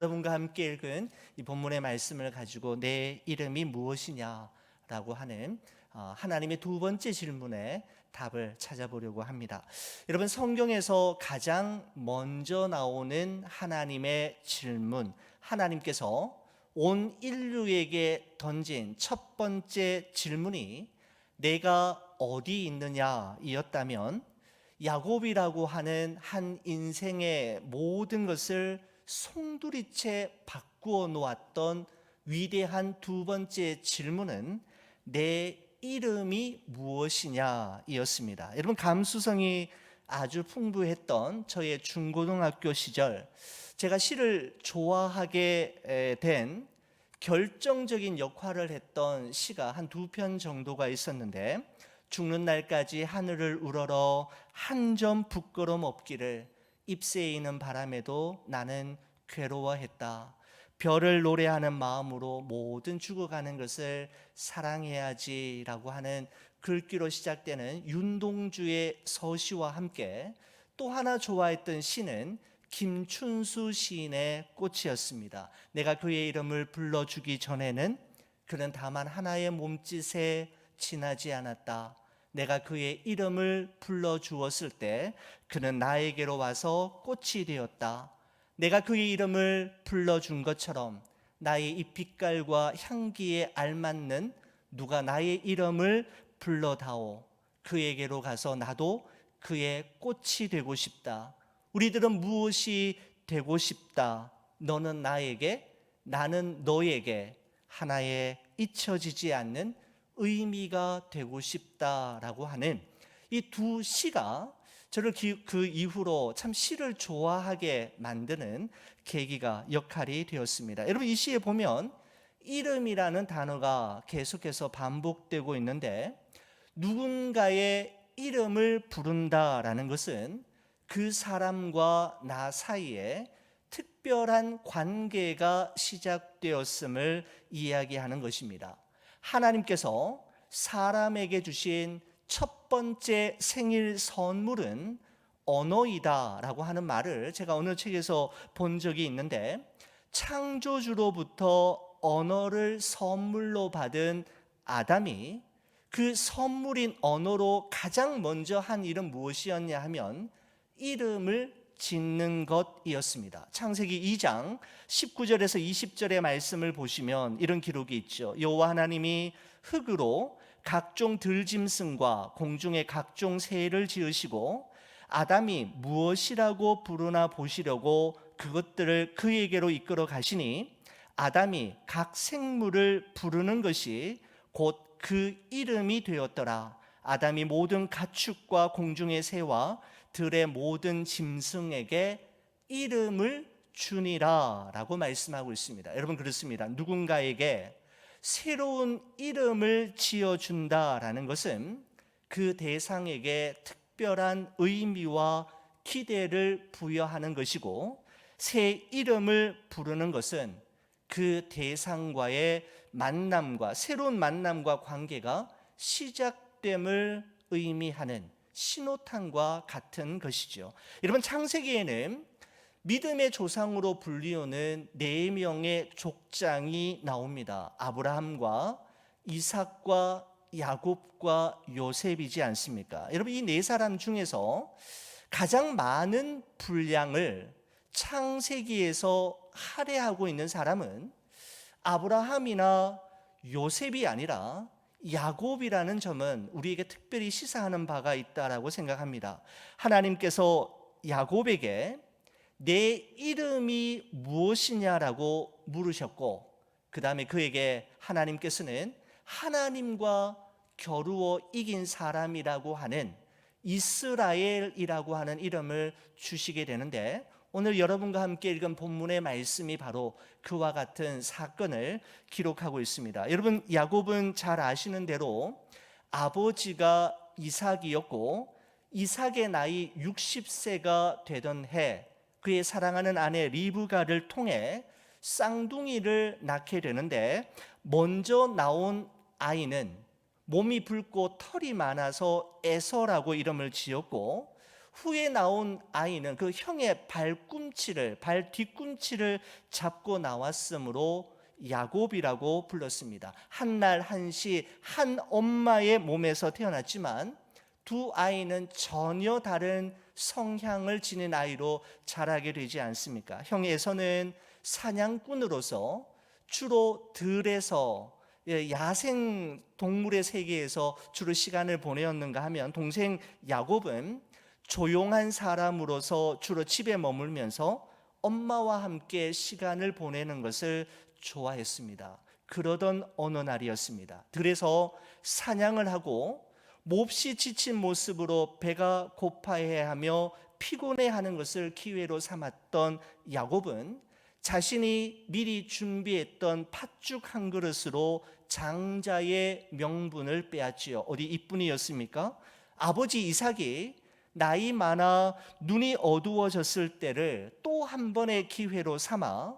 여러분과 함께 읽은 이 본문의 말씀을 가지고 내 이름이 무엇이냐라고 하는 하나님의 두 번째 질문에 답을 찾아보려고 합니다. 여러분, 성경에서 가장 먼저 나오는 하나님의 질문, 하나님께서 온 인류에게 던진 첫 번째 질문이 내가 어디 있느냐이었다면, 야곱이라고 하는 한 인생의 모든 것을 송두리째 바꾸어 놓았던 위대한 두 번째 질문은 내 이름이 무엇이냐 이었습니다. 여러분, 감수성이 아주 풍부했던 저의 중고등학교 시절, 제가 시를 좋아하게 된 결정적인 역할을 했던 시가 한 두 편 정도가 있었는데, 죽는 날까지 하늘을 우러러 한 점 부끄럼 없기를, 잎새이는 바람에도 나는 괴로워했다. 별을 노래하는 마음으로 모든 죽어가는 것을 사랑해야지라고 하는 글귀로 시작되는 윤동주의 서시와 함께 또 하나 좋아했던 시는 김춘수 시인의 꽃이었습니다. 내가 그의 이름을 불러주기 전에는 그는 다만 하나의 몸짓에 지나지 않았다. 내가 그의 이름을 불러주었을 때 그는 나에게로 와서 꽃이 되었다. 내가 그의 이름을 불러준 것처럼 나의 이 빛깔과 향기에 알맞는 누가 나의 이름을 불러다오. 그에게로 가서 나도 그의 꽃이 되고 싶다. 우리들은 무엇이 되고 싶다. 너는 나에게, 나는 너에게 하나의 잊혀지지 않는 의미가 되고 싶다라고 하는 이 두 시가 저를 그 이후로 참 시를 좋아하게 만드는 계기가, 역할이 되었습니다. 여러분, 이 시에 보면 이름이라는 단어가 계속해서 반복되고 있는데, 누군가의 이름을 부른다라는 것은 그 사람과 나 사이에 특별한 관계가 시작되었음을 이야기하는 것입니다. 하나님께서 사람에게 주신 첫 번째 생일 선물은 언어이다라고 하는 말을 제가 어느 책에서 본 적이 있는데, 창조주로부터 언어를 선물로 받은 아담이 그 선물인 언어로 가장 먼저 한 일은 무엇이었냐 하면 이름을 짓는 것이었습니다. 창세기 2장 19절에서 20절의 말씀을 보시면 이런 기록이 있죠. 여호와 하나님이 흙으로 각종 들짐승과 공중의 각종 새를 지으시고 아담이 무엇이라고 부르나 보시려고 그것들을 그에게로 이끌어 가시니, 아담이 각 생물을 부르는 것이 곧 그 이름이 되었더라. 아담이 모든 가축과 공중의 새와 들의 모든 짐승에게 이름을 주니라 라고 말씀하고 있습니다. 여러분, 그렇습니다. 누군가에게 새로운 이름을 지어준다라는 것은 그 대상에게 특별한 의미와 기대를 부여하는 것이고, 새 이름을 부르는 것은 그 대상과의 만남과, 새로운 만남과 관계가 시작됨을 의미하는 신호탄과 같은 것이죠. 여러분, 창세기에는 믿음의 조상으로 불리우는 네 명의 족장이 나옵니다. 아브라함과 이삭과 야곱과 요셉이지 않습니까? 여러분, 이 네 사람 중에서 가장 많은 분량을 창세기에서 할애하고 있는 사람은 아브라함이나 요셉이 아니라 야곱이라는 점은 우리에게 특별히 시사하는 바가 있다라고 생각합니다. 하나님께서 야곱에게 내 이름이 무엇이냐라고 물으셨고, 그 다음에 그에게 하나님께서는 하나님과 겨루어 이긴 사람이라고 하는 이스라엘이라고 하는 이름을 주시게 되는데, 오늘 여러분과 함께 읽은 본문의 말씀이 바로 그와 같은 사건을 기록하고 있습니다. 여러분, 야곱은 잘 아시는 대로 아버지가 이삭이었고, 이삭의 나이 60세가 되던 해 그의 사랑하는 아내 리브가를 통해 쌍둥이를 낳게 되는데, 먼저 나온 아이는 몸이 붉고 털이 많아서 에서라고 이름을 지었고, 후에 나온 아이는 그 형의 발 뒤꿈치를 잡고 나왔으므로 야곱이라고 불렀습니다. 한날 한시 한 엄마의 몸에서 태어났지만 두 아이는 전혀 다른 성향을 지닌 아이로 자라게 되지 않습니까? 형 에서는 사냥꾼으로서 주로 들에서 야생 동물의 세계에서 주로 시간을 보내었는가 하면, 동생 야곱은 조용한 사람으로서 주로 집에 머물면서 엄마와 함께 시간을 보내는 것을 좋아했습니다. 그러던 어느 날이었습니다. 들에서 사냥을 하고 몹시 지친 모습으로 배가 고파해하며 피곤해하는 것을 기회로 삼았던 야곱은 자신이 미리 준비했던 팥죽 한 그릇으로 장자의 명분을 빼앗지요. 어디 이뿐이었습니까? 아버지 이삭이 나이 많아 눈이 어두워졌을 때를 또 한 번의 기회로 삼아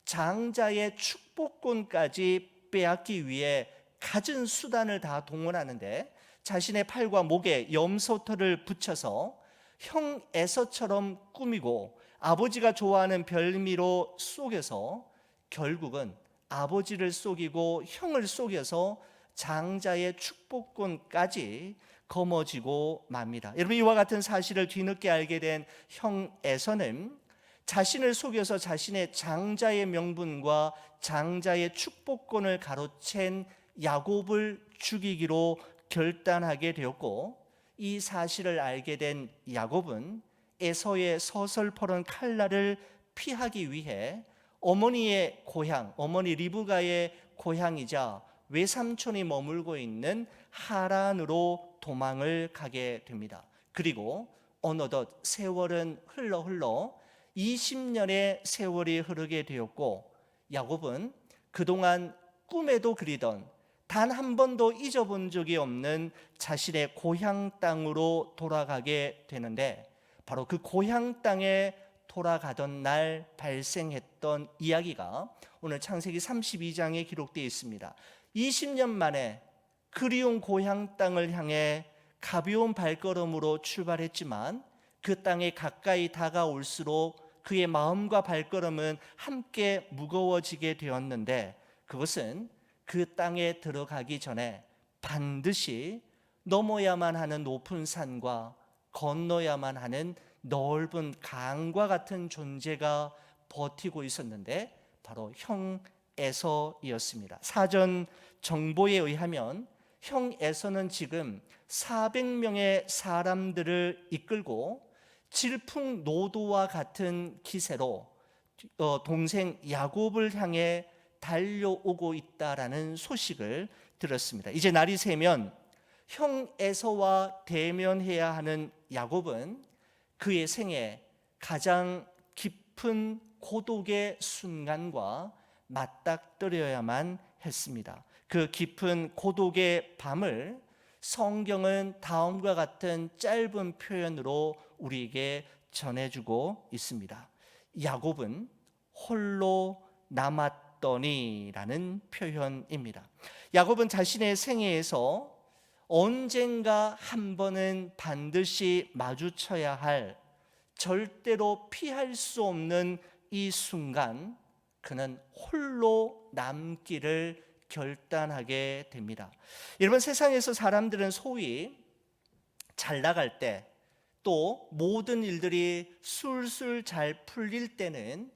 장자의 축복권까지 빼앗기 위해 갖은 수단을 다 동원하는데, 자신의 팔과 목에 염소털을 붙여서 형 에서처럼 꾸미고 아버지가 좋아하는 별미로 속여서 결국은 아버지를 속이고 형을 속여서 장자의 축복권까지 거머쥐고 맙니다. 여러분, 이와 같은 사실을 뒤늦게 알게 된 형 에서는 자신을 속여서 자신의 장자의 명분과 장자의 축복권을 가로챈 야곱을 죽이기로 결단하게 되었고, 이 사실을 알게 된 야곱은 에서의 서슬퍼런 칼날을 피하기 위해 어머니의 고향, 어머니 리브가의 고향이자 외삼촌이 머물고 있는 하란으로 도망을 가게 됩니다. 그리고 어느덧 세월은 흘러 20년의 세월이 흐르게 되었고, 야곱은 그동안 꿈에도 그리던 단 한 번도 잊어본 적이 없는 자신의 고향 땅으로 돌아가게 되는데, 바로 그 고향 땅에 돌아가던 날 발생했던 이야기가 오늘 창세기 32장에 기록되어 있습니다. 20년 만에 그리운 고향 땅을 향해 가벼운 발걸음으로 출발했지만 그 땅에 가까이 다가올수록 그의 마음과 발걸음은 함께 무거워지게 되었는데, 그것은 그 땅에 들어가기 전에 반드시 넘어야만 하는 높은 산과 건너야만 하는 넓은 강과 같은 존재가 버티고 있었는데, 바로 형 에서이었습니다. 사전 정보에 의하면 형 에서는 지금 400명의 사람들을 이끌고 질풍노도와 같은 기세로 동생 야곱을 향해 달려오고 있다라는 소식을 들었습니다. 이제 날이 새면 형 에서와 대면해야 하는 야곱은 그의 생에 가장 깊은 고독의 순간과 맞닥뜨려야만 했습니다. 그 깊은 고독의 밤을 성경은 다음과 같은 짧은 표현으로 우리에게 전해주고 있습니다. 야곱은 홀로 남았더니라는 표현입니다. 야곱은 자신의 생애에서 언젠가 한 번은 반드시 마주쳐야 할, 절대로 피할 수 없는 이 순간, 그는 홀로 남기를 결단하게 됩니다. 여러분, 세상에서 사람들은 소위 잘 나갈 때, 또 모든 일들이 술술 잘 풀릴 때는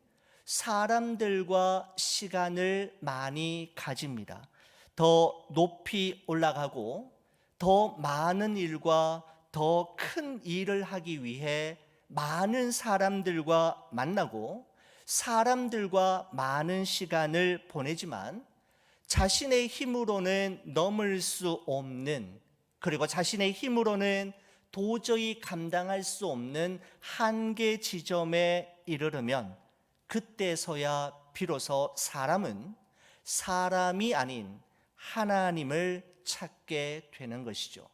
사람들과 시간을 많이 가집니다. 더 높이 올라가고 더 많은 일과 더 큰 일을 하기 위해 많은 사람들과 만나고 사람들과 많은 시간을 보내지만, 자신의 힘으로는 넘을 수 없는, 그리고 자신의 힘으로는 도저히 감당할 수 없는 한계 지점에 이르르면 그때서야 비로소 사람은 사람이 아닌 하나님을 찾게 되는 것이죠.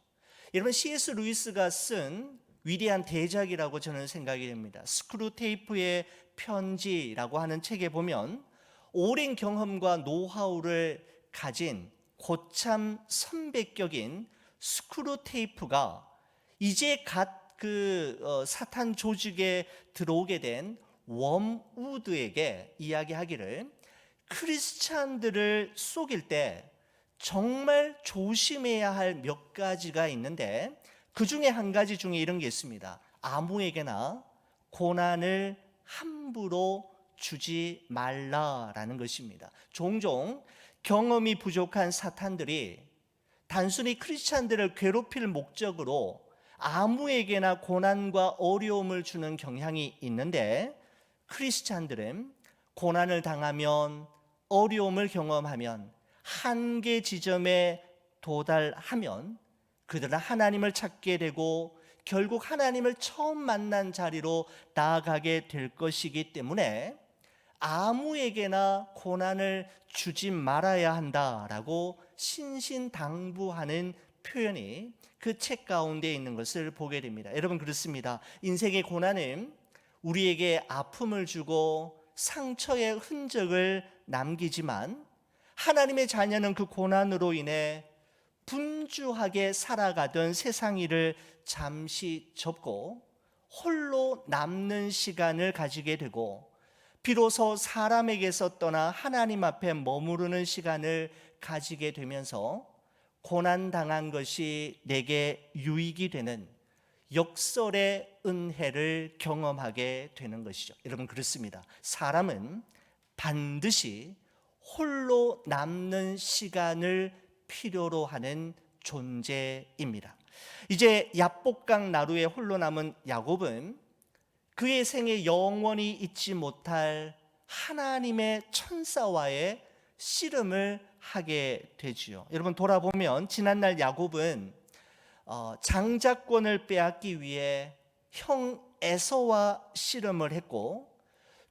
여러분, C.S. 루이스가 쓴 위대한 대작이라고 저는 생각이 됩니다. 스크루테이프의 편지라고 하는 책에 보면 오랜 경험과 노하우를 가진 고참 선배격인 스크루테이프가 이제 갓 사탄 조직에 들어오게 된 웜우드에게 이야기하기를, 크리스찬들을 속일 때 정말 조심해야 할 몇 가지가 있는데, 그 중에 한 가지 중에 이런 게 있습니다. 아무에게나 고난을 함부로 주지 말라라는 것입니다. 종종 경험이 부족한 사탄들이 단순히 크리스찬들을 괴롭힐 목적으로 아무에게나 고난과 어려움을 주는 경향이 있는데, 크리스찬들은 고난을 당하면, 어려움을 경험하면, 한계 지점에 도달하면 그들은 하나님을 찾게 되고 결국 하나님을 처음 만난 자리로 나아가게 될 것이기 때문에 아무에게나 고난을 주지 말아야 한다라고 신신당부하는 표현이 그 책 가운데 있는 것을 보게 됩니다. 여러분, 그렇습니다. 인생의 고난은 우리에게 아픔을 주고 상처의 흔적을 남기지만, 하나님의 자녀는 그 고난으로 인해 분주하게 살아가던 세상 일을 잠시 접고 홀로 남는 시간을 가지게 되고, 비로소 사람에게서 떠나 하나님 앞에 머무르는 시간을 가지게 되면서 고난당한 것이 내게 유익이 되는 역설의 은혜를 경험하게 되는 것이죠. 여러분, 그렇습니다. 사람은 반드시 홀로 남는 시간을 필요로 하는 존재입니다. 이제 야복강 나루에 홀로 남은 야곱은 그의 생에 영원히 잊지 못할 하나님의 천사와의 씨름을 하게 되지요. 여러분, 돌아보면 지난날 야곱은 장자권을 빼앗기 위해 형 에서와 씨름을 했고,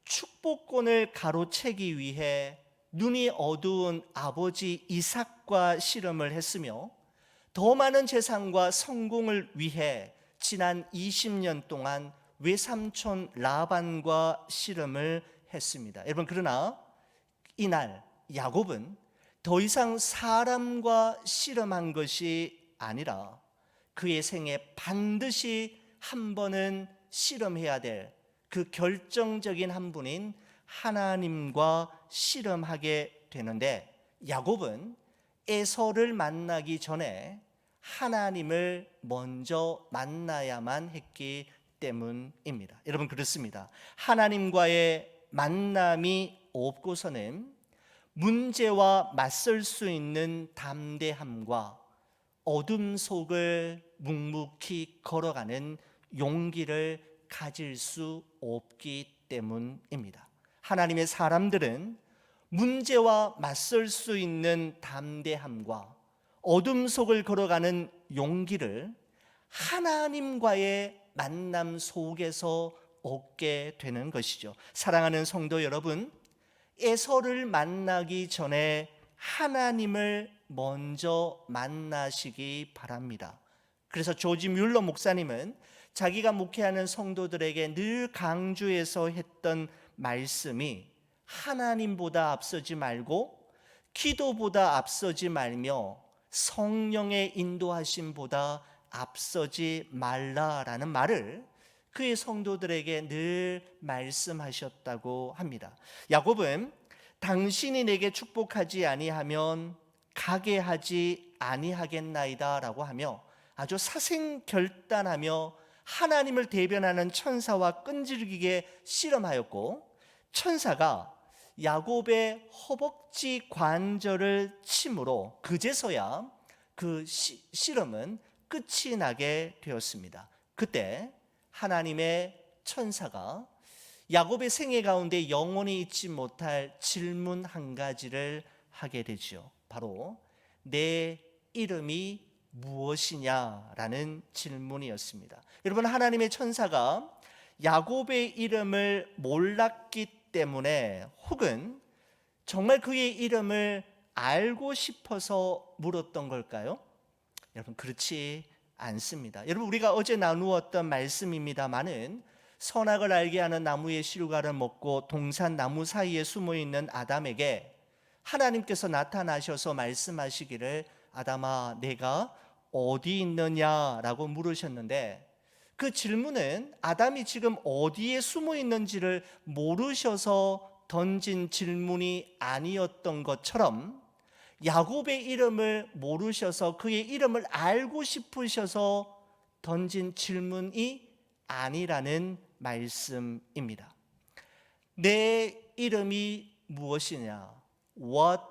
축복권을 가로채기 위해 눈이 어두운 아버지 이삭과 씨름을 했으며, 더 많은 재산과 성공을 위해 지난 20년 동안 외삼촌 라반과 씨름을 했습니다. 여러분, 그러나 이날 야곱은 더 이상 사람과 씨름한 것이 아니라 그의 생에 반드시 한 번은 씨름해야 될 그 결정적인 한 분인 하나님과 씨름하게 되는데, 야곱은 에서를 만나기 전에 하나님을 먼저 만나야만 했기 때문입니다. 여러분, 그렇습니다. 하나님과의 만남이 없고서는 문제와 맞설 수 있는 담대함과 어둠 속을 묵묵히 걸어가는 용기를 가질 수 없기 때문입니다. 하나님의 사람들은 문제와 맞설 수 있는 담대함과 어둠 속을 걸어가는 용기를 하나님과의 만남 속에서 얻게 되는 것이죠. 사랑하는 성도 여러분, 에서를 만나기 전에 하나님을 먼저 만나시기 바랍니다. 그래서 조지 뮬러 목사님은 자기가 목회하는 성도들에게 늘 강조해서 했던 말씀이, 하나님보다 앞서지 말고 기도보다 앞서지 말며 성령의 인도하심보다 앞서지 말라라는 말을 그의 성도들에게 늘 말씀하셨다고 합니다. 야곱은 당신이 내게 축복하지 아니하면 가게 하지 아니하겠나이다 라고 하며 아주 사생결단하며 하나님을 대변하는 천사와 끈질기게 씨름하였고, 천사가 야곱의 허벅지 관절을 침으로 그제서야 그 씨름은 끝이 나게 되었습니다. 그때 하나님의 천사가 야곱의 생애 가운데 영원히 잊지 못할 질문 한 가지를 하게 되죠. 바로 내 이름이 무엇이냐라는 질문이었습니다. 여러분, 하나님의 천사가 야곱의 이름을 몰랐기 때문에, 혹은 정말 그의 이름을 알고 싶어서 물었던 걸까요? 여러분, 그렇지 않습니다. 여러분, 우리가 어제 나누었던 말씀입니다마는 선악을 알게 하는 나무의 실과를 먹고 동산 나무 사이에 숨어 있는 아담에게 하나님께서 나타나셔서 말씀하시기를, 아담아, 내가 어디 있느냐라고 물으셨는데, 그 질문은 아담이 지금 어디에 숨어 있는지를 모르셔서 던진 질문이 아니었던 것처럼 야곱의 이름을 모르셔서 그의 이름을 알고 싶으셔서 던진 질문이 아니라는 말씀입니다. 내 이름이 무엇이냐? What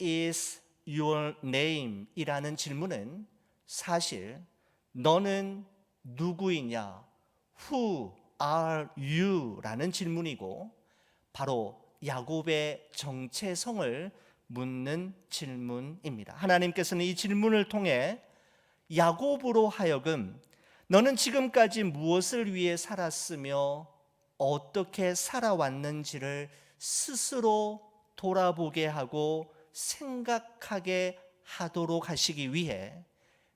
is your name? 이라는 질문은 사실 너는 누구이냐? Who are you? 라는 질문이고 바로 야곱의 정체성을 묻는 질문입니다. 하나님께서는 이 질문을 통해 야곱으로 하여금 너는 지금까지 무엇을 위해 살았으며 어떻게 살아왔는지를 스스로 돌아보게 하고 생각하게 하도록 하시기 위해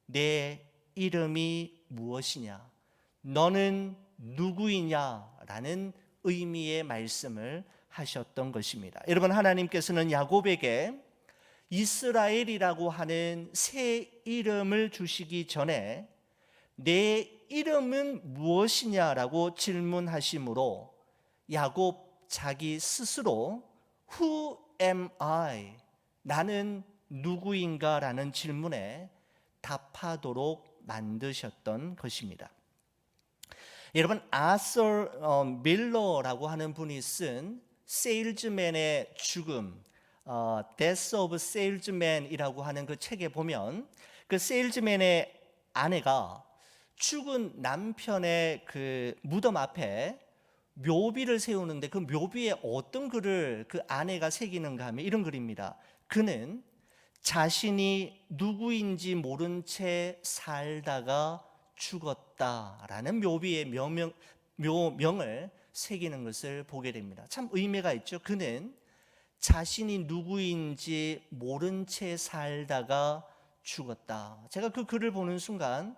내 이름이 무엇이냐? 너는 누구이냐? 라는 의미의 말씀을 하셨던 것입니다. 여러분, 하나님께서는 야곱에게 이스라엘이라고 하는 새 이름을 주시기 전에 내 이름은 무엇이냐라고 질문하심으로 야곱 자기 스스로 Who am I? 나는 누구인가? 라는 질문에 답하도록 만드셨던 것입니다. 여러분, 아서 밀러라고 하는 분이 쓴 세일즈맨의 죽음, Death of Salesman이라고 하는 그 책에 보면 그 세일즈맨의 아내가 죽은 남편의 그 무덤 앞에 묘비를 세우는데 그 묘비에 어떤 글을 그 아내가 새기는가 하면 이런 글입니다. 그는 자신이 누구인지 모른 채 살다가 죽었다라는 묘비의 묘명을 새기는 것을 보게 됩니다. 참 의미가 있죠. 그는 자신이 누구인지 모른 채 살다가 죽었다. 제가 그 글을 보는 순간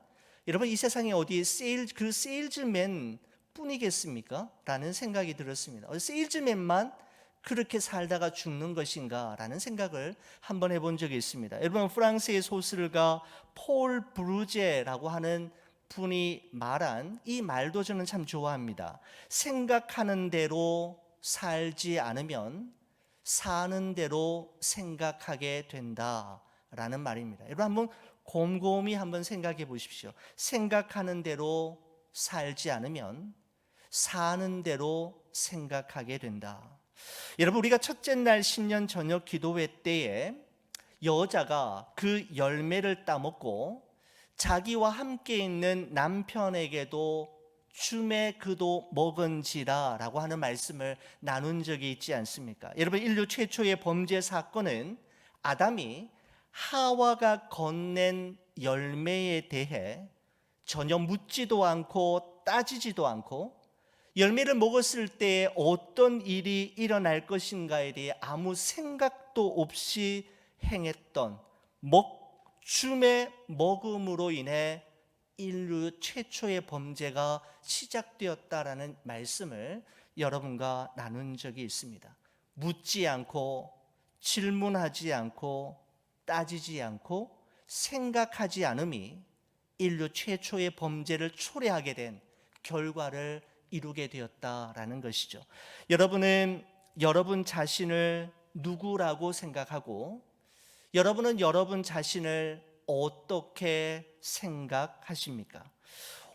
여러분, 이 세상에 어디 그 세일즈맨 뿐이겠습니까? 라는 생각이 들었습니다. 세일즈맨만 그렇게 살다가 죽는 것인가? 라는 생각을 한번 해본 적이 있습니다. 여러분, 프랑스의 소설가 폴 브루제라고 하는 분이 말한 이 말도 저는 참 좋아합니다. 생각하는 대로 살지 않으면 사는 대로 생각하게 된다라는 말입니다. 여러분, 한번 곰곰이 한번 생각해 보십시오. 생각하는 대로 살지 않으면 사는 대로 생각하게 된다. 여러분, 우리가 첫째 날 신년 저녁 기도회 때에 여자가 그 열매를 따먹고 자기와 함께 있는 남편에게도 주매 그도 먹은지라 라고 하는 말씀을 나눈 적이 있지 않습니까? 여러분, 인류 최초의 범죄 사건은 아담이 하와가 건넨 열매에 대해 전혀 묻지도 않고 따지지도 않고 열매를 먹었을 때 어떤 일이 일어날 것인가에 대해 아무 생각도 없이 행했던 주매 먹음으로 인해 인류 최초의 범죄가 시작되었다라는 말씀을 여러분과 나눈 적이 있습니다. 묻지 않고 질문하지 않고 따지지 않고 생각하지 않음이 인류 최초의 범죄를 초래하게 된 결과를 이루게 되었다라는 것이죠. 여러분은 여러분 자신을 누구라고 생각하고 여러분은 여러분 자신을 어떻게 생각하십니까?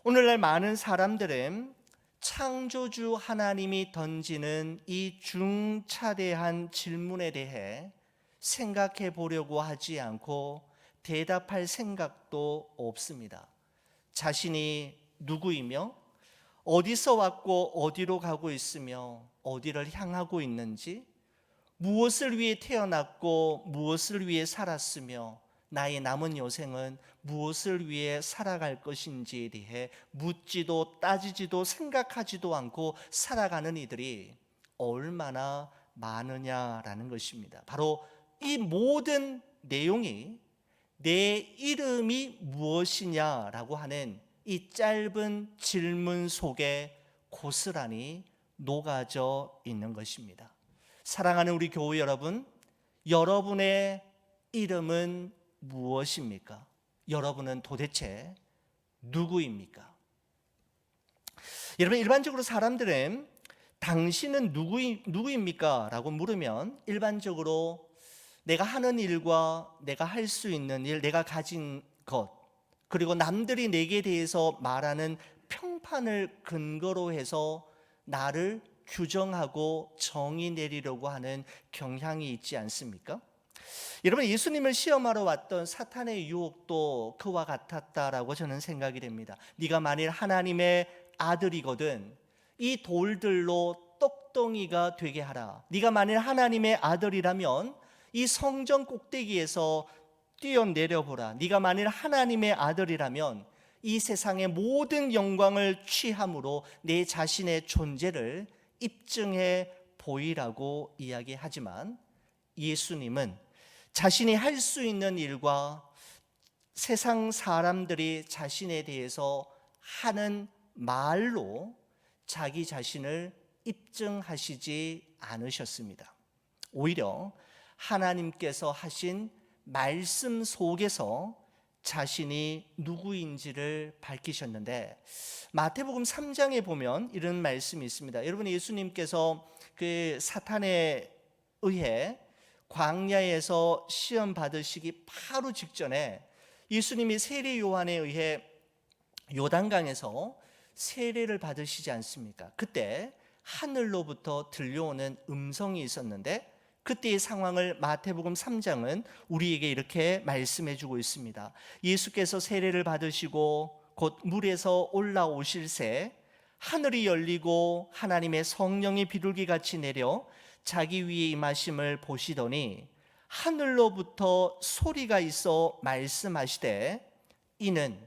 오늘날 많은 사람들은 창조주 하나님이 던지는 이 중차대한 질문에 대해 생각해 보려고 하지 않고 대답할 생각도 없습니다. 자신이 누구이며 어디서 왔고 어디로 가고 있으며 어디를 향하고 있는지, 무엇을 위해 태어났고 무엇을 위해 살았으며 나의 남은 여생은 무엇을 위해 살아갈 것인지에 대해 묻지도 따지지도 생각하지도 않고 살아가는 이들이 얼마나 많으냐라는 것입니다. 바로 이 모든 내용이 내 이름이 무엇이냐라고 하는 이 짧은 질문 속에 고스란히 녹아져 있는 것입니다. 사랑하는 우리 교우 여러분, 여러분의 이름은 무엇입니까? 여러분은 도대체 누구입니까? 여러분, 일반적으로 사람들은 당신은 누구입니까? 라고 물으면 일반적으로 내가 하는 일과 내가 할 수 있는 일, 내가 가진 것, 그리고 남들이 내게 대해서 말하는 평판을 근거로 해서 나를 규정하고 정의 내리려고 하는 경향이 있지 않습니까? 여러분, 예수님을 시험하러 왔던 사탄의 유혹도 그와 같았다라고 저는 생각이 됩니다. 네가 만일 하나님의 아들이거든 이 돌들로 떡덩이가 되게 하라. 네가 만일 하나님의 아들이라면 이 성전 꼭대기에서 뛰어내려 보라. 네가 만일 하나님의 아들이라면 이 세상의 모든 영광을 취함으로 내 자신의 존재를 입증해 보이라고 이야기하지만, 예수님은 자신이 할 수 있는 일과 세상 사람들이 자신에 대해서 하는 말로 자기 자신을 입증하시지 않으셨습니다. 오히려 하나님께서 하신 말씀 속에서 자신이 누구인지를 밝히셨는데, 마태복음 3장에 보면 이런 말씀이 있습니다. 여러분, 예수님께서 그 사탄에 의해 광야에서 시험 받으시기 바로 직전에 예수님이 세례 요한에 의해 요단강에서 세례를 받으시지 않습니까? 그때 하늘로부터 들려오는 음성이 있었는데, 그때의 상황을 마태복음 3장은 우리에게 이렇게 말씀해 주고 있습니다. 예수께서 세례를 받으시고 곧 물에서 올라오실새 하늘이 열리고 하나님의 성령이 비둘기같이 내려 자기 위에 임하심을 보시더니 하늘로부터 소리가 있어 말씀하시되 이는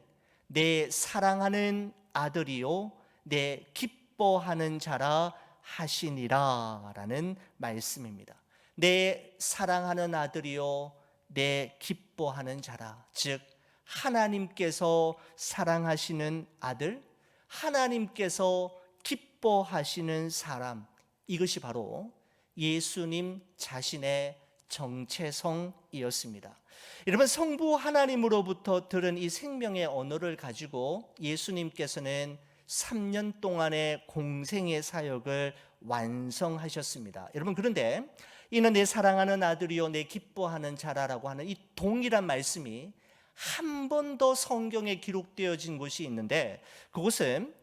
내 사랑하는 아들이요 내 기뻐하는 자라 하시니라 라는 말씀입니다. 내 사랑하는 아들이요 내 기뻐하는 자라, 즉 하나님께서 사랑하시는 아들, 하나님께서 기뻐하시는 사람, 이것이 바로 예수님 자신의 정체성이었습니다. 여러분, 성부 하나님으로부터 들은 이 생명의 언어를 가지고 예수님께서는 3년 동안의 공생의 사역을 완성하셨습니다. 여러분, 그런데 이는 내 사랑하는 아들이요 내 기뻐하는 자라라고 하는 이 동일한 말씀이 한 번 더 성경에 기록되어진 곳이 있는데, 그곳은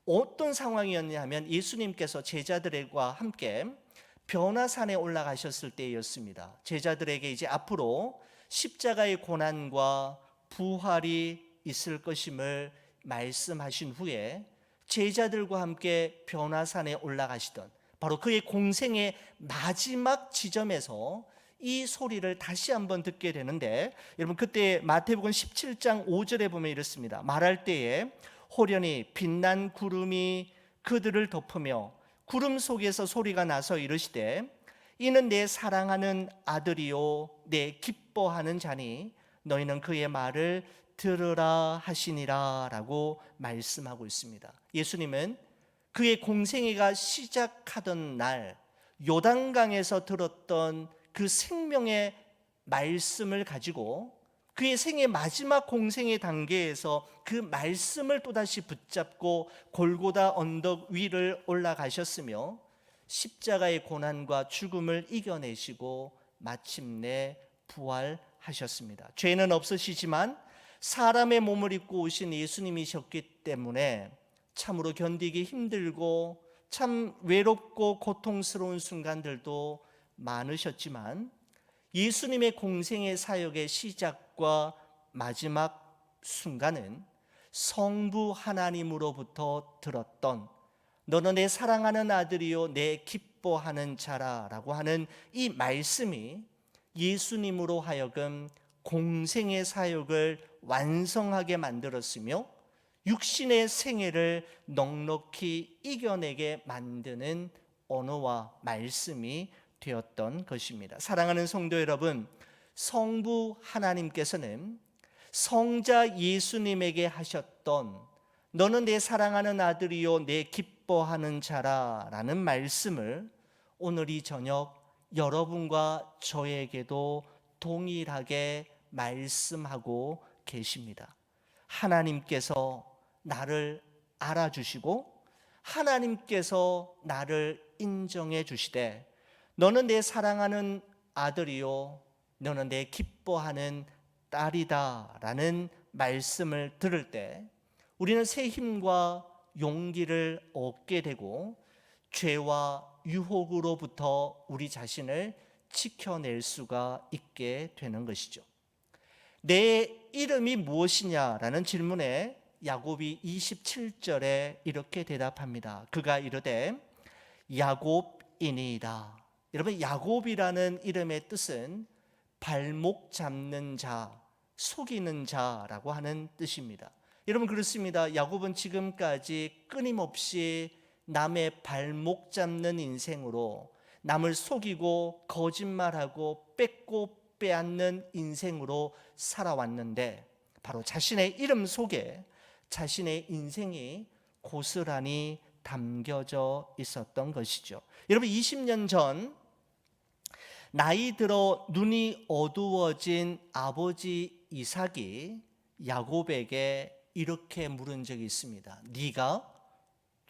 어떤 상황이었냐 하면 예수님께서 제자들과 함께 변화산에 올라가셨을 때였습니다. 제자들에게 이제 앞으로 십자가의 고난과 부활이 있을 것임을 말씀하신 후에 제자들과 함께 변화산에 올라가시던 바로 그의 공생의 마지막 지점에서 이 소리를 다시 한번 듣게 되는데, 여러분, 그때 마태복음 17장 5절에 보면 이렇습니다. 말할 때에 호련히 빛난 구름이 그들을 덮으며 구름 속에서 소리가 나서 이르시되 이는 내 사랑하는 아들이요 내 기뻐하는 자니 너희는 그의 말을 들으라 하시니라 라고 말씀하고 있습니다. 예수님은 그의 공생애가 시작하던 날 요단강에서 들었던 그 생명의 말씀을 가지고 그의 생의 마지막 공생의 단계에서 그 말씀을 또다시 붙잡고 골고다 언덕 위를 올라가셨으며 십자가의 고난과 죽음을 이겨내시고 마침내 부활하셨습니다. 죄는 없으시지만 사람의 몸을 입고 오신 예수님이셨기 때문에 참으로 견디기 힘들고 참 외롭고 고통스러운 순간들도 많으셨지만, 예수님의 공생의 사역의 시작과 마지막 순간은 성부 하나님으로부터 들었던 너는 내 사랑하는 아들이요 내 기뻐하는 자라 라고 하는 이 말씀이 예수님으로 하여금 공생의 사역을 완성하게 만들었으며 육신의 생애를 넉넉히 이겨내게 만드는 언어와 말씀이 되었던 것입니다. 사랑하는 성도 여러분, 성부 하나님께서는 성자 예수님에게 하셨던 너는 내 사랑하는 아들이요 내 기뻐하는 자라 라는 말씀을 오늘 이 저녁 여러분과 저에게도 동일하게 말씀하고 계십니다. 하나님께서 나를 알아주시고 하나님께서 나를 인정해 주시되 너는 내 사랑하는 아들이요 너는 내 기뻐하는 딸이다 라는 말씀을 들을 때 우리는 새 힘과 용기를 얻게 되고 죄와 유혹으로부터 우리 자신을 지켜낼 수가 있게 되는 것이죠. 내 이름이 무엇이냐라는 질문에 야곱이 27절에 이렇게 대답합니다. 그가 이르되 야곱이니이다. 여러분, 야곱이라는 이름의 뜻은 발목 잡는 자, 속이는 자라고 하는 뜻입니다. 여러분, 그렇습니다. 야곱은 지금까지 끊임없이 남의 발목 잡는 인생으로, 남을 속이고 거짓말하고 뺏고 빼앗는 인생으로 살아왔는데 바로 자신의 이름 속에 자신의 인생이 고스란히 담겨져 있었던 것이죠. 여러분, 20년 전 나이 들어 눈이 어두워진 아버지 이삭이 야곱에게 이렇게 물은 적이 있습니다. 네가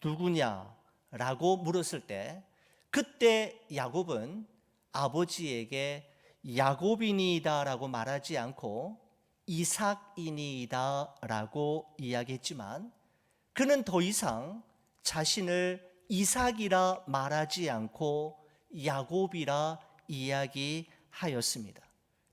누구냐라고 물었을 때 그때 야곱은 아버지에게 야곱이니이다라고 말하지 않고 이삭이니이다라고 이야기했지만 그는 더 이상 자신을 이삭이라 말하지 않고 야곱이라 이야기하였습니다.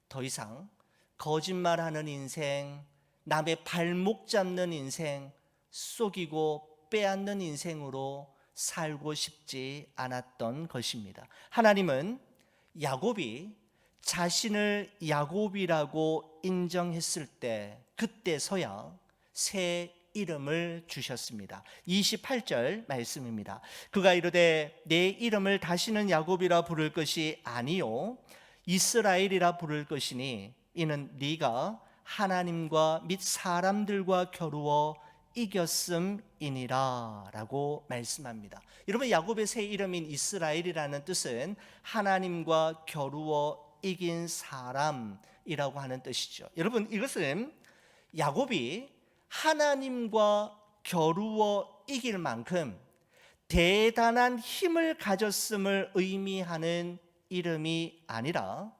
더 이상 거짓말하는 인생, 남의 발목 잡는 인생, 속이고 빼앗는 인생으로 살고 싶지 않았던 것입니다. 하나님은 야곱이 자신을 야곱이라고 인정했을 때 그때서야 새 이름을 주셨습니다. 28절 말씀입니다. 그가 이르되 내 이름을 다시는 야곱이라 부를 것이 아니요 이스라엘이라 부를 것이니 이는 네가 하나님과 및 사람들과 겨루어 이겼음이니라 라고 말씀합니다. 여러분, 야곱의 새 이름인 이스라엘이라는 뜻은 하나님과 겨루어 이긴 사람이라고 하는 뜻이죠. 여러분, 이것은 야곱이 하나님과 겨루어 이길 만큼 대단한 힘을 가졌음을 의미하는 이름이 아니라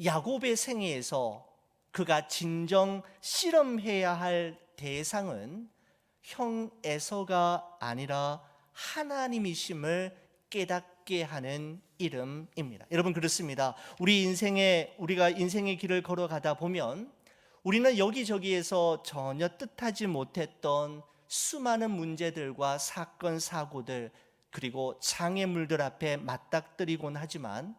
야곱의 생애에서 그가 진정 실험해야 할 대상은 형 에서가 아니라 하나님이심을 깨닫게 하는 이름입니다. 여러분, 그렇습니다. 우리가 인생의 길을 걸어가다 보면 우리는 여기저기에서 전혀 뜻하지 못했던 수많은 문제들과 사건, 사고들 그리고 장애물들 앞에 맞닥뜨리곤 하지만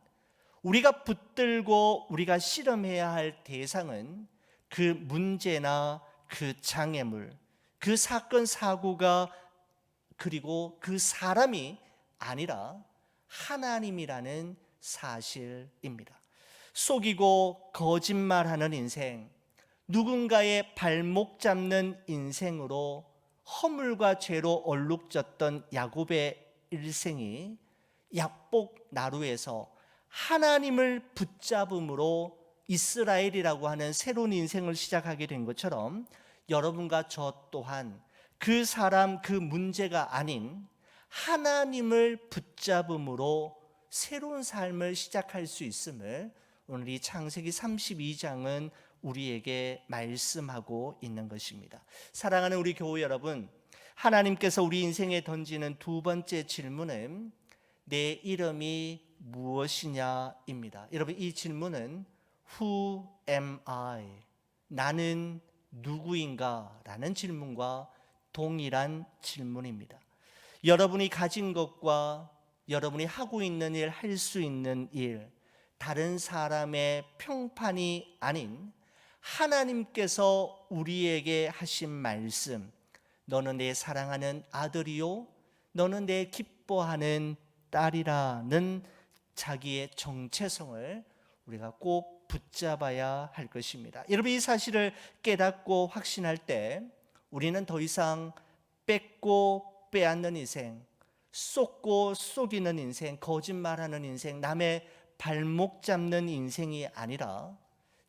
우리가 붙들고 우리가 실험해야 할 대상은 그 문제나 그 장애물, 그 사건, 사고가 그리고 그 사람이 아니라 하나님이라는 사실입니다. 속이고 거짓말하는 인생, 누군가의 발목 잡는 인생으로 허물과 죄로 얼룩졌던 야곱의 일생이 약복 나루에서 하나님을 붙잡음으로 이스라엘이라고 하는 새로운 인생을 시작하게 된 것처럼 여러분과 저 또한 그 사람, 그 문제가 아닌 하나님을 붙잡음으로 새로운 삶을 시작할 수 있음을 오늘 이 창세기 32장은 우리에게 말씀하고 있는 것입니다. 사랑하는 우리 교우 여러분, 하나님께서 우리 인생에 던지는 두 번째 질문은 내 이름이 무엇이냐입니다. 여러분, 이 질문은 Who am I? 나는 누구인가? 라는 질문과 동일한 질문입니다. 여러분이 가진 것과 여러분이 하고 있는 일, 할 수 있는 일, 다른 사람의 평판이 아닌 하나님께서 우리에게 하신 말씀, 너는 내 사랑하는 아들이요 너는 내 기뻐하는 딸이라는 자기의 정체성을 우리가 꼭 붙잡아야 할 것입니다. 여러분, 이 사실을 깨닫고 확신할 때 우리는 더 이상 뺏고 빼앗는 인생, 쏟고 속이는 인생, 거짓말하는 인생, 남의 발목 잡는 인생이 아니라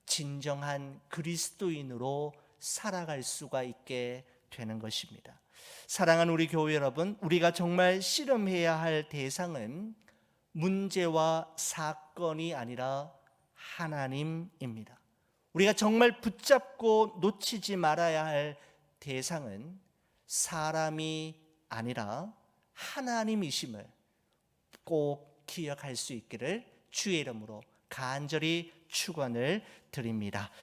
진정한 그리스도인으로 살아갈 수가 있게 되는 것입니다. 사랑하는 우리 교회 여러분, 우리가 정말 씨름해야 할 대상은 문제와 사건이 아니라 하나님입니다. 우리가 정말 붙잡고 놓치지 말아야 할 대상은 사람이 아니라 하나님이심을 꼭 기억할 수 있기를 주의 이름으로 간절히 축원을 드립니다.